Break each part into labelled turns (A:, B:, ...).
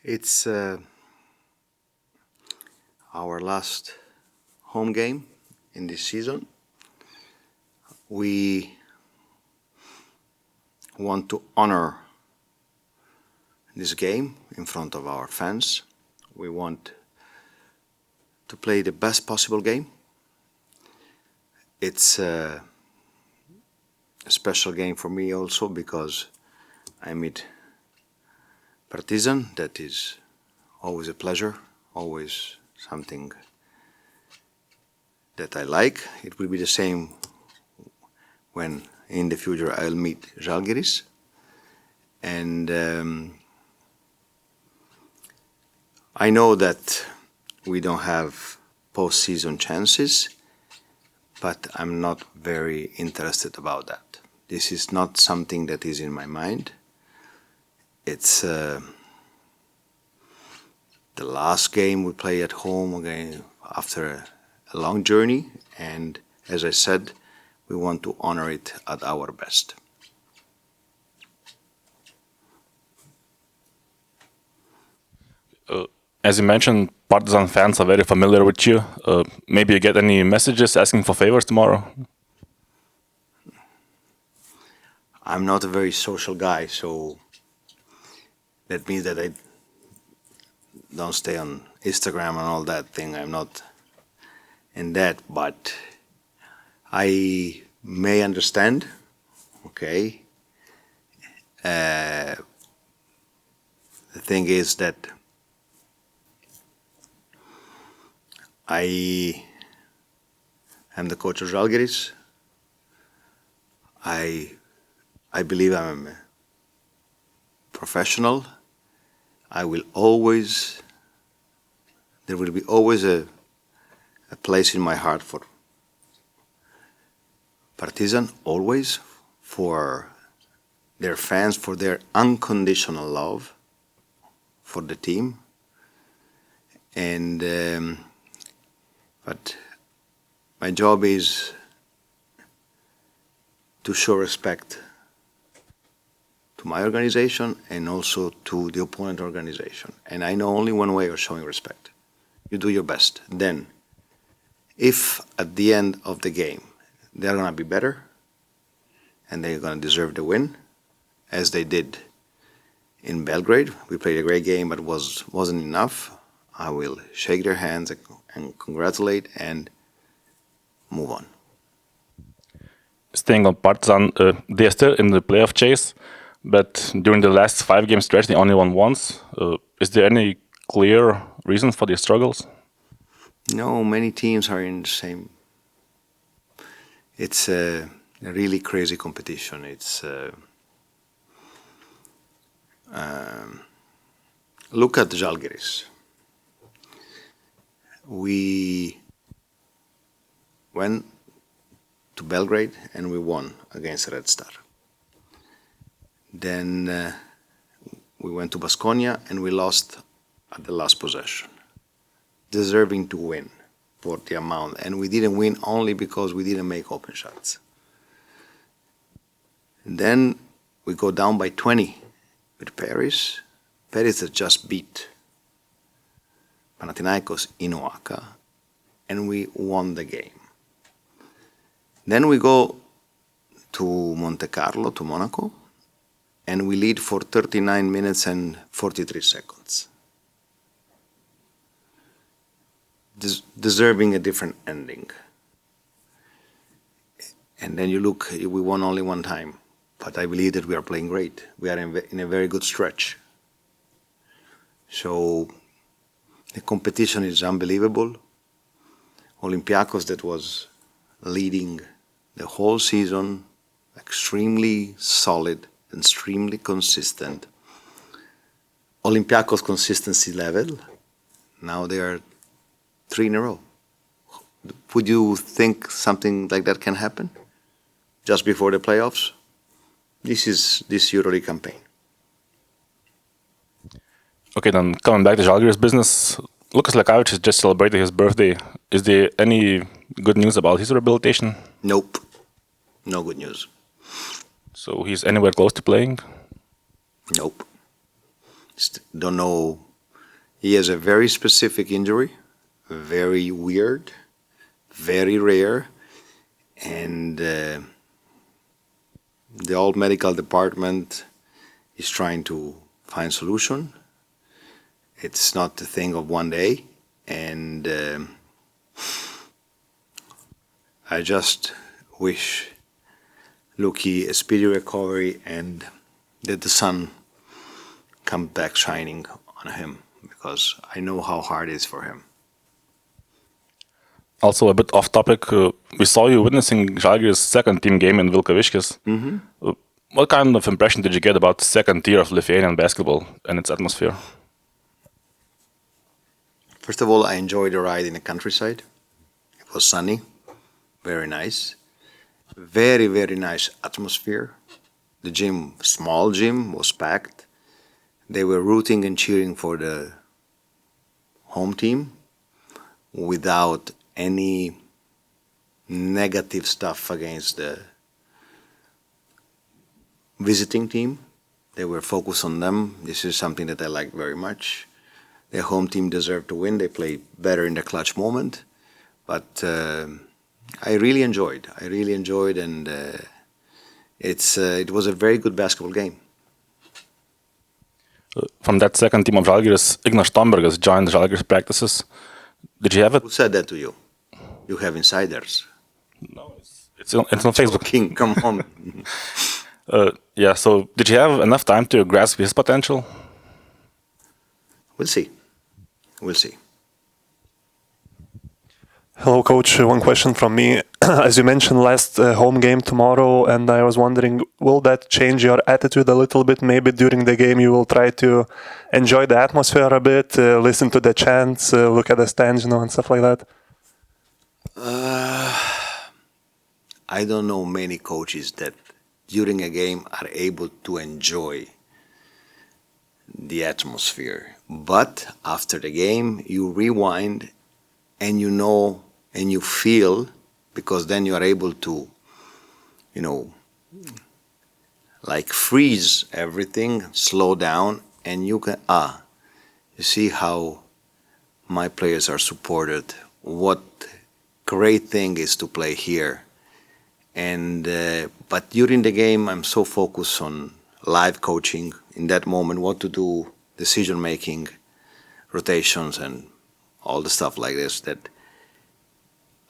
A: It's our last home game in this season. We want to honor this game in front of our fans. We want to play the best possible game. It's a special game for me also because I meet Partizan. That is always a pleasure, always something that I like. It will be the same when in the future I'll meet Žalgiris. And I know that we don't have post-season chances, but I'm not very interested about that. This is not something that is in my mind. It's the last game we play at home again after a long journey, and as I said, we want to honor it at our best.
B: As you mentioned, Partizan fans are very familiar with you. Maybe you get any messages asking for favors tomorrow?
A: I'm not a very social guy, so that means that I don't stay on Instagram and all that thing. I'm not in that, but I may understand, okay? The thing is that I am the coach of Žalgiris. I believe I'm a professional. There will be always a place in my heart for Partizan, always, for their fans, for their unconditional love for the team. And but my job is to show respect to my organization and also to the opponent organization. And I know only one way of showing respect. You do your best. Then, if at the end of the game they're going to be better and they're going to deserve the win, as they did in Belgrade, we played a great game but wasn't enough, I will shake their hands and congratulate and move on.
B: Staying on Partizan, they are still in the playoff chase, but during the last 5-game stretch, they only won once. Is there any clear reason for their struggles?
A: No, many teams are in the same. It's a really crazy competition. It's look at Žalgiris. We went to Belgrade and we won against Red Star. Then we went to Baskonia and we lost at the last possession, deserving to win for the amount. And we didn't win only because we didn't make open shots. And then we go down by 20 with Paris. Paris has just beat Panathinaikos in Oaxaca, and we won the game. Then we go to Monte Carlo, to Monaco, and we lead for 39 minutes and 43 seconds. Deserving a different ending. And then you look, we won only one time, but I believe that we are playing great. We are in a very good stretch. So the competition is unbelievable. Olympiacos, that was leading the whole season, extremely solid, extremely consistent. Olympiacos consistency level, now they are 3 in a row. Would you think something like that can happen just before the playoffs? This is this EuroLeague campaign.
B: Okay, then coming back to Žalgiris business, Lukas Lekavic has just celebrated his birthday. Is there any good news about his rehabilitation?
A: Nope, no good news.
B: So he's anywhere close to playing?
A: Nope. Don't know He has a very specific injury, very weird, very rare, and the old medical department is trying to find solution. It's not a thing of one day, and I just wish Luki a speedy recovery and that the sun come back shining on him, because I know how hard it is for him.
B: Also, a bit off topic, we saw you witnessing Žalgiris' second team game in Vilkaviškis. What kind of impression did you get about the second tier of Lithuanian basketball and its atmosphere?
A: First of all, I enjoyed the ride in the countryside. It was sunny, very nice. Very, very nice atmosphere. The gym, small gym, was packed. They were rooting and cheering for the home team without any negative stuff against the visiting team. They were focused on them. This is something that I like very much. The home team deserved to win. They played better in the clutch moment. But I really enjoyed, and it was a very good basketball game.
B: From that second team of Žalgiris, Ignas Štombergas joined Žalgiris practices. Did you have it?
A: Who said that to you? You have insiders.
B: No, it's on Facebook.
A: King, come on.
B: Yeah, so did you have enough time to grasp his potential?
A: We'll see. We'll see.
C: Hello, Coach. One question from me. As you mentioned, last home game tomorrow, and I was wondering, will that change your attitude a little bit? Maybe during the game you will try to enjoy the atmosphere a bit, listen to the chants, look at the stands, and stuff like that?
A: I don't know many coaches that during a game are able to enjoy the atmosphere. But after the game, you rewind and you know and you feel, because then you are able to, like freeze everything, slow down, and you can, you see how my players are supported. What great thing is to play here. And but during the game, I'm so focused on live coaching in that moment, what to do, decision making, rotations, and all the stuff like this, that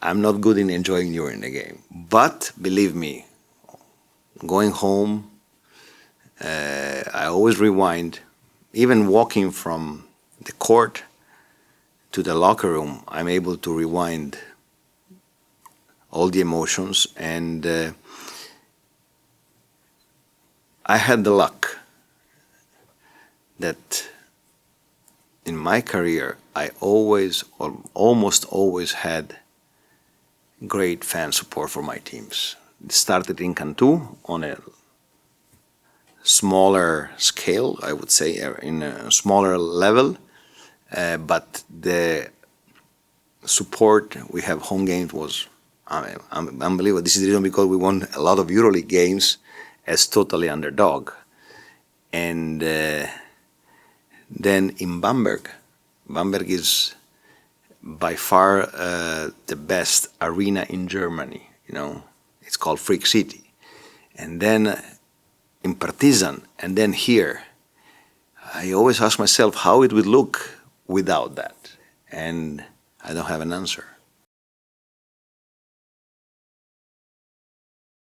A: I'm not good in enjoying during the game. But believe me, going home, I always rewind. Even walking from the court to the locker room, I'm able to rewind all the emotions. And I had the luck that in my career, I always, or almost always, had great fan support for my teams. It started in Cantu on a smaller scale, I would say, in a smaller level, but the support we have home games was unbelievable. This is the reason because we won a lot of EuroLeague games as totally underdog. And then in Bamberg is by far the best arena in Germany. It's called Freak City. And then in Partizan, and then here, I always ask myself how it would look without that, and I don't have an answer.